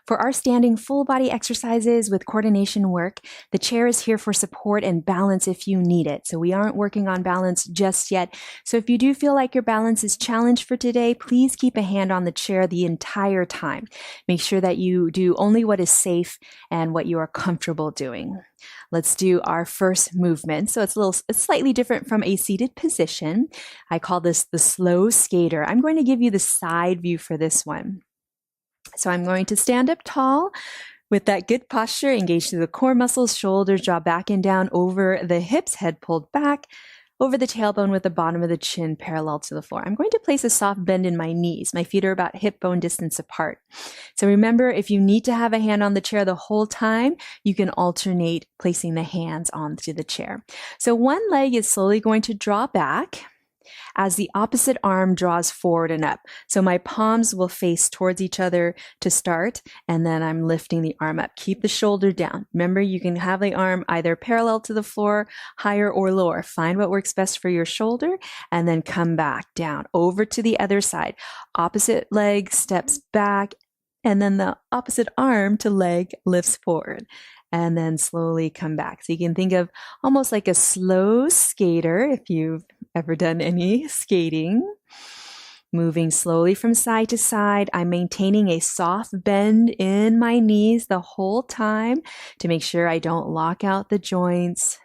For our standing full body exercises with coordination work, the chair is here for support and balance if you need it. So we aren't working on balance just yet. So if you do feel like your balance is challenged for today, please keep a hand on the chair the entire time. Make sure that you do only what is safe and what you are comfortable doing. Let's do our first movement. So it's slightly different from a seated position. I call this the slow skater. I'm going to give you the side view for this one. So I'm going to stand up tall with that good posture, engage through the core muscles, shoulders draw back and down over the hips, head pulled back, over the tailbone with the bottom of the chin parallel to the floor. I'm going to place a soft bend in my knees. My feet are about hip bone distance apart. So remember, if you need to have a hand on the chair the whole time, you can alternate placing the hands onto the chair. So one leg is slowly going to draw back as the opposite arm draws forward and up. So my palms will face towards each other to start, and then I'm lifting the arm up. Keep the shoulder down. Remember, you can have the arm either parallel to the floor, higher or lower. Find what works best for your shoulder, and then come back down over to the other side. Opposite leg steps back, and then the opposite arm to leg lifts forward. And then slowly come back. So you can think of almost like a slow skater if you've ever done any skating. Moving slowly from side to side. I'm maintaining a soft bend in my knees the whole time to make sure I don't lock out the joints.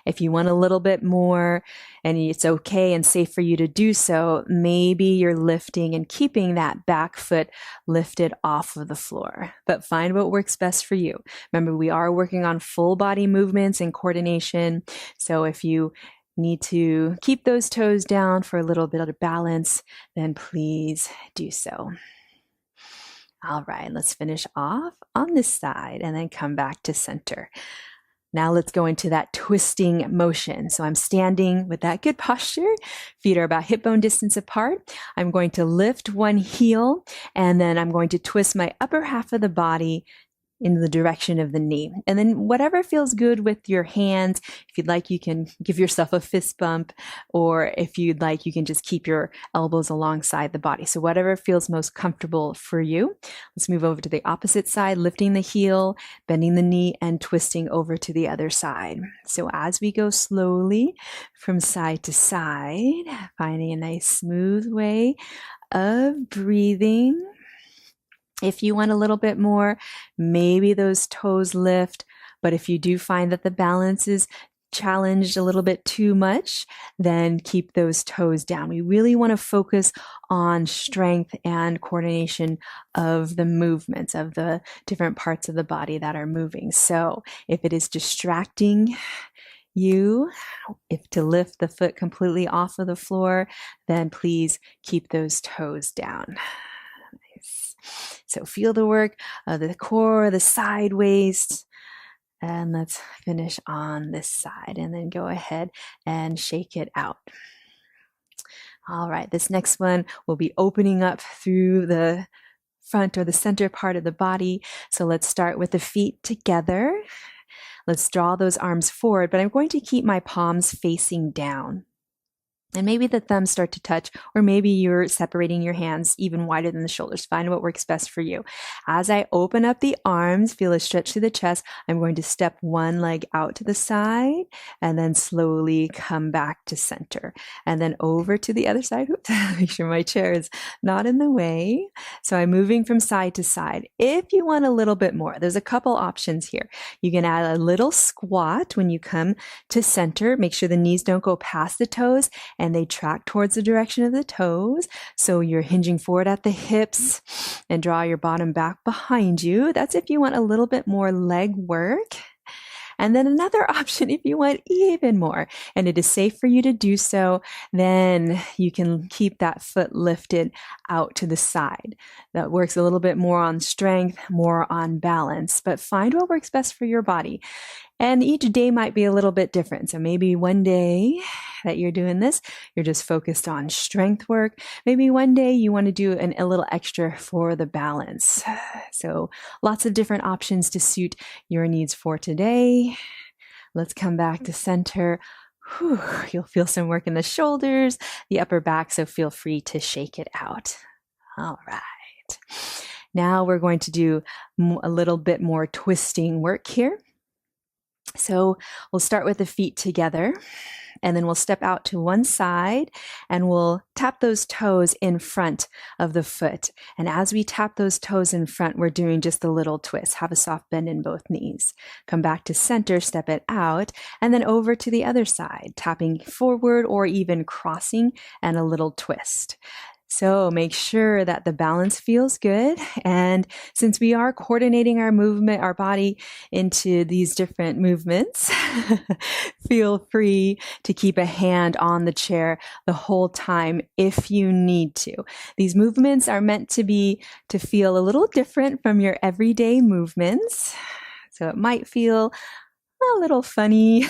If you want a little bit more and it's okay and safe for you to do so, maybe you're lifting and keeping that back foot lifted off of the floor. But find what works best for you. Remember, we are working on full body movements and coordination. So if you need to keep those toes down for a little bit of balance, then please do so. All right, let's finish off on this side and then come back to center. Now let's go into that twisting motion. So I'm standing with that good posture. Feet are about hip bone distance apart. I'm going to lift one heel, and then I'm going to twist my upper half of the body in the direction of the knee. And then whatever feels good with your hands, if you'd like, you can give yourself a fist bump, or if you'd like, you can just keep your elbows alongside the body. So whatever feels most comfortable for you. Let's move over to the opposite side, lifting the heel, bending the knee, and twisting over to the other side. So as we go slowly from side to side, finding a nice smooth way of breathing. If you want a little bit more, maybe those toes lift. But if you do find that the balance is challenged a little bit too much, then keep those toes down. We really want to focus on strength and coordination of the movements of the different parts of the body that are moving. So if it is distracting you, if to lift the foot completely off of the floor, then please keep those toes down. So feel the work of the core, the side waist, and let's finish on this side and then go ahead and shake it out. All right, this next one will be opening up through the front or the center part of the body. So let's start with the feet together. Let's draw those arms forward, but I'm going to keep my palms facing down. And maybe the thumbs start to touch, or maybe you're separating your hands even wider than the shoulders. Find what works best for you. As I open up the arms, feel a stretch through the chest. I'm going to step one leg out to the side and then slowly come back to center. And then over to the other side. Oops, make sure my chair is not in the way. So I'm moving from side to side. If you want a little bit more, there's a couple options here. You can add a little squat when you come to center. Make sure the knees don't go past the toes and they track towards the direction of the toes. So you're hinging forward at the hips and draw your bottom back behind you. That's if you want a little bit more leg work. And then another option, if you want even more, and it is safe for you to do so, then you can keep that foot lifted out to the side. That works a little bit more on strength, more on balance, but find what works best for your body. And each day might be a little bit different. So maybe one day that you're doing this, you're just focused on strength work. Maybe one day you want to do a little extra for the balance. So lots of different options to suit your needs for today. Let's come back to center. Whew, you'll feel some work in the shoulders, the upper back, so feel free to shake it out. All right. Now we're going to do a little bit more twisting work here. So we'll start with the feet together, and then we'll step out to one side and we'll tap those toes in front of the foot. And as we tap those toes in front, we're doing just a little twist. Have a soft bend in both knees. Come back to center, step it out, and then over to the other side, tapping forward or even crossing and a little twist. So make sure that the balance feels good. And since we are coordinating our movement, our body into these different movements, feel free to keep a hand on the chair the whole time if you need to. These movements are meant to feel a little different from your everyday movements. So it might feel a little funny,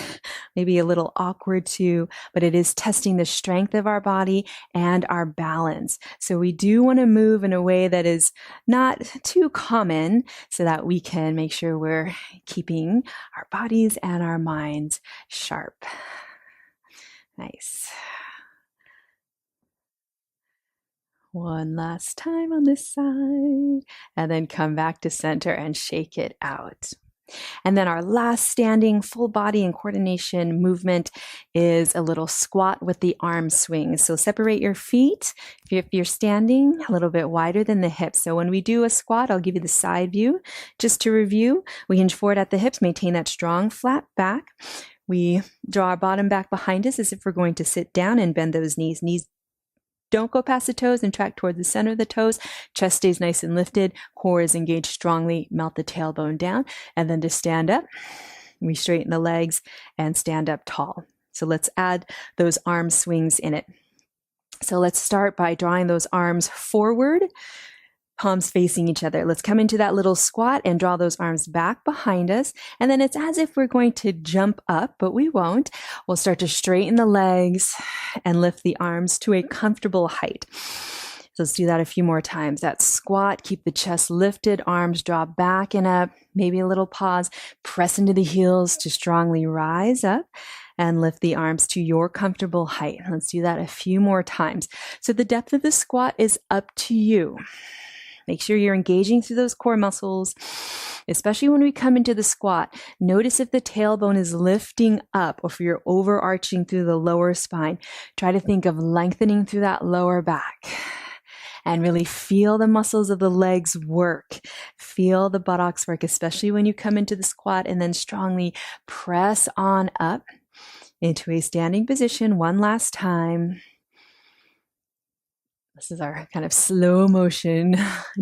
maybe a little awkward too, but it is testing the strength of our body and our balance. So we do want to move in a way that is not too common so that we can make sure we're keeping our bodies and our minds sharp. Nice. One last time on this side, and then come back to center and shake it out. And then our last standing full body and coordination movement is a little squat with the arm swing. So separate your feet if you're standing a little bit wider than the hips. So when we do a squat, I'll give you the side view. Just to review, we hinge forward at the hips, maintain that strong flat back. We draw our bottom back behind us as if we're going to sit down and bend those knees. Knees don't go past the toes and track toward the center of the toes. Chest stays nice and lifted. Core is engaged strongly. Melt the tailbone down. And then to stand up, we straighten the legs and stand up tall. So let's add those arm swings in it. So let's start by drawing those arms forward, palms facing each other. Let's come into that little squat and draw those arms back behind us. And then it's as if we're going to jump up, but we won't. We'll start to straighten the legs and lift the arms to a comfortable height. So let's do that a few more times. That squat, keep the chest lifted, arms drop back and up, maybe a little pause, press into the heels to strongly rise up and lift the arms to your comfortable height. Let's do that a few more times. So the depth of the squat is up to you. Make sure you're engaging through those core muscles, especially when we come into the squat. Notice if the tailbone is lifting up or if you're overarching through the lower spine. Try to think of lengthening through that lower back and really feel the muscles of the legs work. Feel the buttocks work, especially when you come into the squat, and then strongly press on up into a standing position one last time. This is our kind of slow motion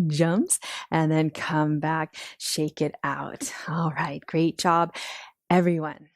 jumps, and then come back, shake it out. All right, great job, everyone.